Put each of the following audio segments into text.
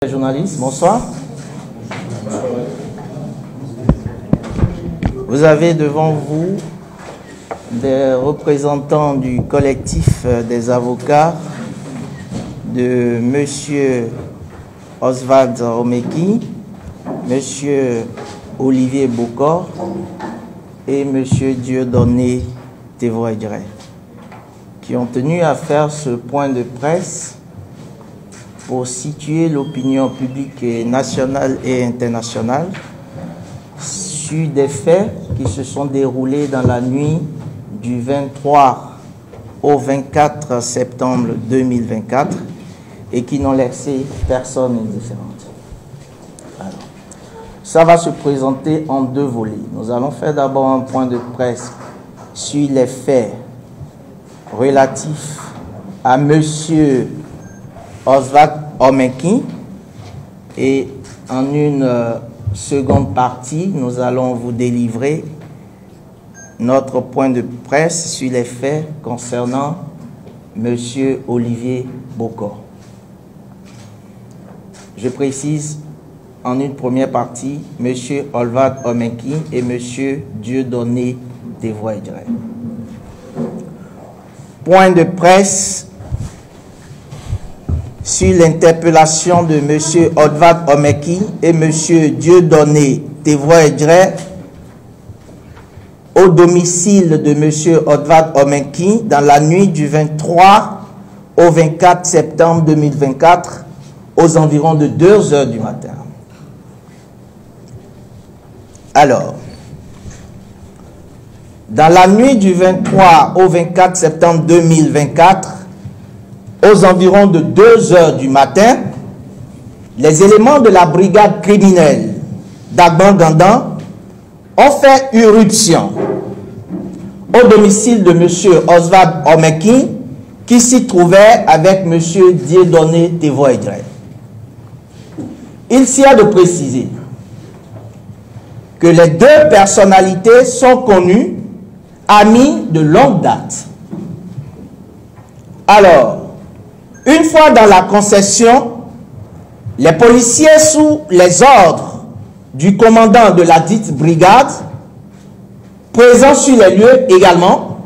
Journalistes, bonsoir. Vous avez devant vous des représentants du collectif des avocats de M. Oswald Omeki, M. Olivier Bokor et M. Dieudonné Thévoïdret, qui ont tenu à faire ce point de presse pour situer l'opinion publique nationale et internationale sur des faits qui se sont déroulés dans la nuit du 23 au 24 septembre 2024 et qui n'ont laissé personne indifférente. Alors, ça va se présenter en deux volets. Nous allons faire d'abord un point de presse sur les faits relatifs à monsieur Oswald Omeki, et en une seconde partie, nous allons vous délivrer notre point de presse sur les faits concernant M. Olivier Bokor. Je précise en une première partie M. Oswald Omeki et M. Dieudonné Thévoïdret. Point de presse sur l'interpellation de M. Oswald Omeki et M. Dieudonné Thévoïdret au domicile de M. Oswald Omeki dans la nuit du 23 au 24 septembre 2024 aux environs de 2 heures du matin. Alors, dans la nuit du 23 au 24 septembre 2024, aux environs de 2 heures du matin, les éléments de la brigade criminelle d'Agbangandan ont fait irruption au domicile de M. Oswald Omeki, qui s'y trouvait avec M. Dieudonné Thévoïdret. Il s'y a de préciser que les deux personnalités sont connues, amies de longue date. Alors, une fois dans la concession, les policiers sous les ordres du commandant de la dite brigade, présents sur les lieux également,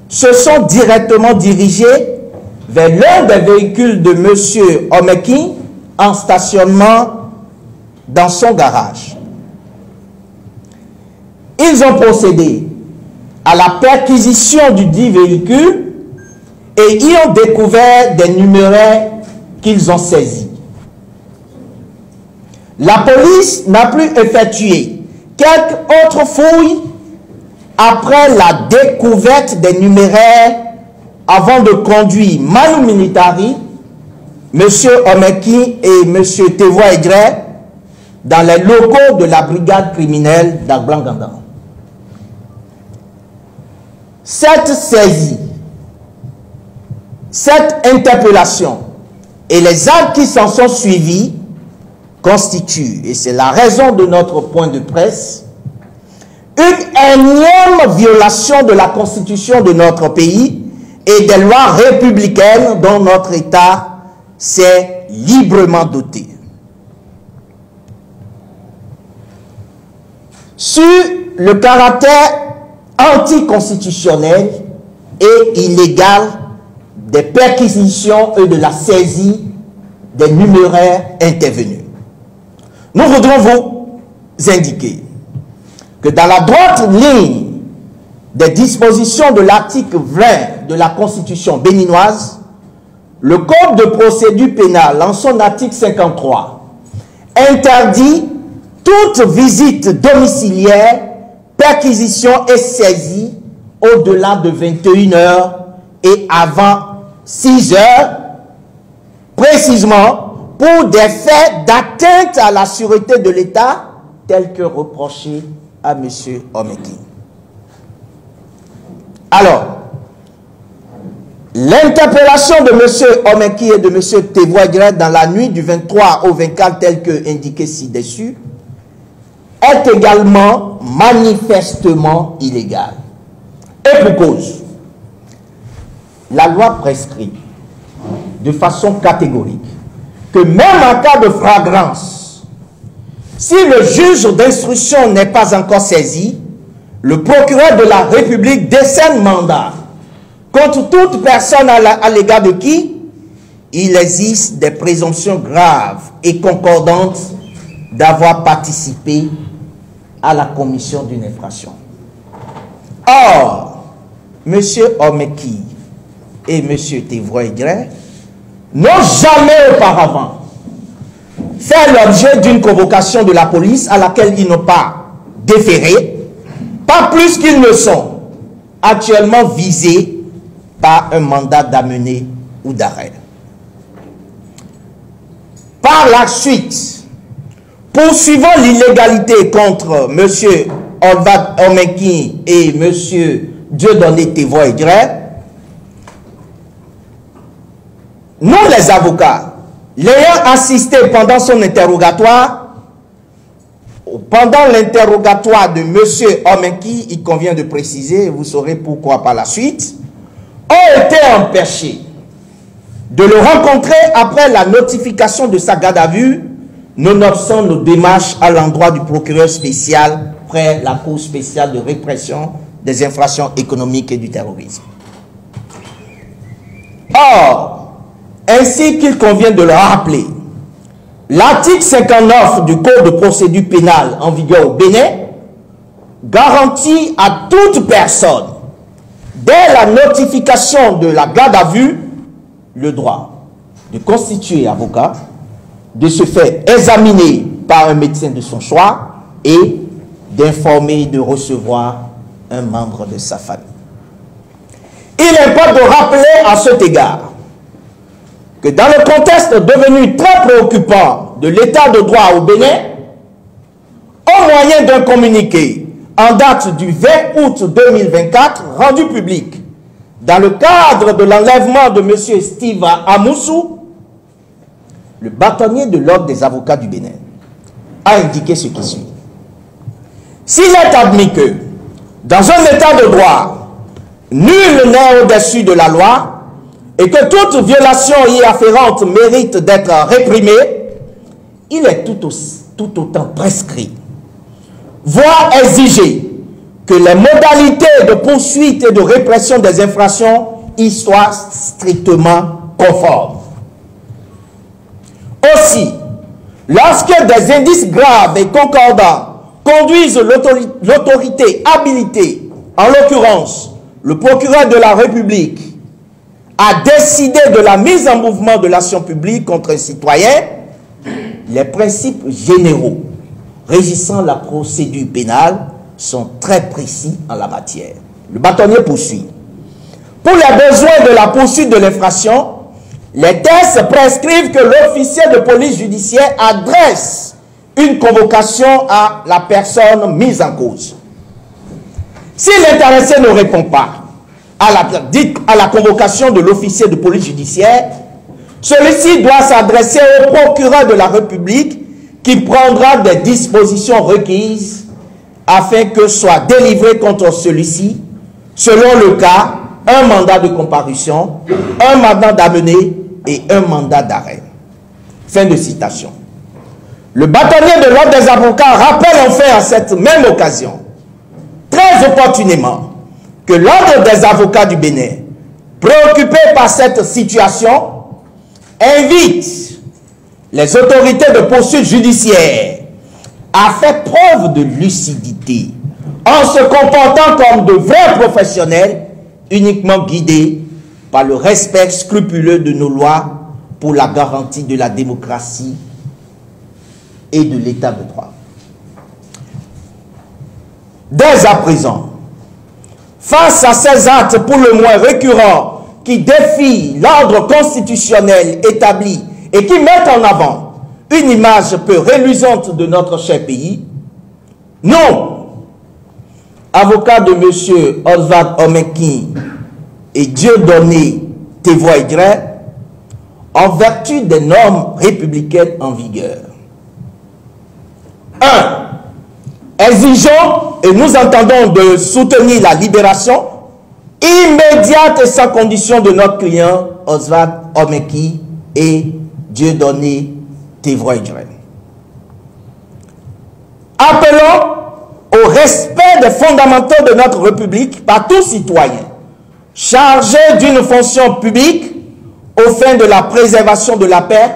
se sont directement dirigés vers l'un des véhicules de M. Omeki en stationnement dans son garage. Ils ont procédé à la perquisition du dit véhicule et y ont découvert des numéraires qu'ils ont saisis. La police n'a plus effectué quelques autres fouilles après la découverte des numéraires avant de conduire manu militari M. Omeki et M. Thévoïdret dans les locaux de la brigade criminelle d'Agbangandan. Cette saisie, cette interpellation et les actes qui s'en sont suivis constituent, et c'est la raison de notre point de presse, une énième violation de la constitution de notre pays et des lois républicaines dont notre État s'est librement doté. Sur le caractère anticonstitutionnel et illégal des perquisitions et de la saisie des numéraires intervenus, nous voudrons vous indiquer que dans la droite ligne des dispositions de l'article 20 de la Constitution béninoise, le Code de procédure pénale, en son article 53, interdit toute visite domiciliaire, perquisition et saisie au-delà de 21 heures et avant 6 heures, précisément pour des faits d'atteinte à la sûreté de l'État tels que reprochés à M. Omeki. Alors, l'interpellation de M. Omeki et de M. Thévoïdret dans la nuit du 23 au 24 tel que indiqué ci-dessus est également manifestement illégale. Et pour cause, la loi prescrit de façon catégorique que même en cas de flagrance, si le juge d'instruction n'est pas encore saisi, le procureur de la République décerne mandat contre toute personne à l'égard de qui il existe des présomptions graves et concordantes d'avoir participé à la commission d'une infraction. Or, M. Omeki et M. Tevroy-Gray n'ont jamais auparavant fait l'objet d'une convocation de la police à laquelle ils n'ont pas déféré, pas plus qu'ils ne sont actuellement visés par un mandat d'amener ou d'arrêt. Par la suite, poursuivant l'illégalité contre M. Oswald Omeki et M. Dieudonné Tevroy-Gray, nous les avocats, l'ayant assisté pendant son interrogatoire, pendant l'interrogatoire de M. Omeki, il convient de préciser, vous saurez pourquoi par la suite, ont été empêchés de le rencontrer après la notification de sa garde à vue, nonobstant nos démarches à l'endroit du procureur spécial près la Cour spéciale de répression des infractions économiques et du terrorisme. Or, ainsi qu'il convient de le rappeler, l'article 59 du Code de procédure pénale en vigueur au Bénin garantit à toute personne, dès la notification de la garde à vue, le droit de constituer avocat, de se faire examiner par un médecin de son choix et d'informer et de recevoir un membre de sa famille. Il importe de rappeler à cet égard que dans le contexte devenu très préoccupant de l'état de droit au Bénin, au moyen d'un communiqué en date du 20 août 2024 rendu public dans le cadre de l'enlèvement de M. Steve Amoussou, le bâtonnier de l'ordre des avocats du Bénin a indiqué ce qui suit. S'il est admis que, dans un état de droit, nul n'est au-dessus de la loi et que toute violation y afférente mérite d'être réprimée, il est tout autant prescrit, voire exigé, que les modalités de poursuite et de répression des infractions y soient strictement conformes. Aussi, lorsque des indices graves et concordants conduisent l'autorité habilitée, en l'occurrence le procureur de la République, à décider de la mise en mouvement de l'action publique contre un citoyen, les principes généraux régissant la procédure pénale sont très précis en la matière. Le bâtonnier poursuit. Pour les besoins de la poursuite de l'infraction, les textes prescrivent que l'officier de police judiciaire adresse une convocation à la personne mise en cause. Si l'intéressé ne répond pas à la convocation de l'officier de police judiciaire, celui-ci doit s'adresser au procureur de la République qui prendra des dispositions requises afin que soit délivré contre celui-ci, selon le cas, un mandat de comparution, un mandat d'amener et un mandat d'arrêt. Fin de citation. Le bâtonnier de l'ordre des avocats rappelle enfin à cette même occasion, très opportunément, que l'ordre des avocats du Bénin, préoccupé par cette situation, invite les autorités de poursuite judiciaire à faire preuve de lucidité en se comportant comme de vrais professionnels uniquement guidés par le respect scrupuleux de nos lois pour la garantie de la démocratie et de l'état de droit. Dès à présent, face à ces actes pour le moins récurrents qui défient l'ordre constitutionnel établi et qui mettent en avant une image peu reluisante de notre cher pays, non, avocats de M. Oswald Omeki et Dieudonné Tevroy-Gray, en vertu des normes républicaines en vigueur. 1. Exigeons et nous entendons de soutenir la libération immédiate et sans condition de notre client Oswald Omeki et Dieudonné Thévoïdren. Appelons au respect des fondamentaux de notre République par tout citoyen chargé d'une fonction publique aux fins de la préservation de la paix,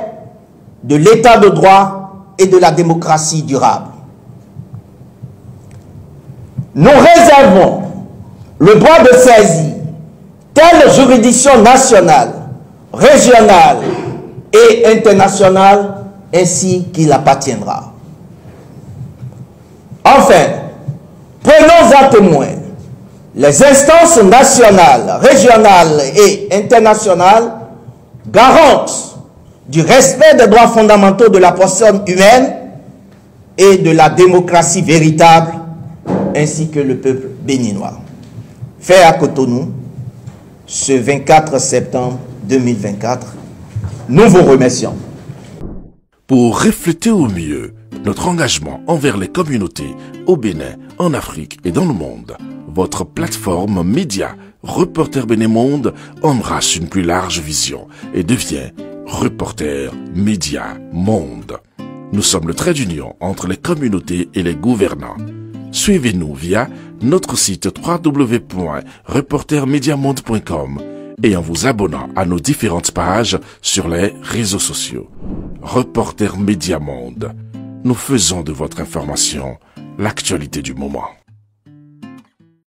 de l'état de droit et de la démocratie durable. Nous réservons le droit de saisir telle juridiction nationale, régionale et internationale ainsi qu'il appartiendra. Enfin, prenons à témoin les instances nationales, régionales et internationales garantes du respect des droits fondamentaux de la personne humaine et de la démocratie véritable, ainsi que le peuple béninois. Fait à Cotonou, ce 24 septembre 2024, nous vous remercions. Pour refléter au mieux notre engagement envers les communautés au Bénin, en Afrique et dans le monde, votre plateforme média Reporter Bénin Monde embrasse une plus large vision et devient Reporter Média Monde. Nous sommes le trait d'union entre les communautés et les gouvernants. Suivez-nous via notre site www.reportermediamonde.com et en vous abonnant à nos différentes pages sur les réseaux sociaux. Reporter Média Monde. Nous faisons de votre information l'actualité du moment.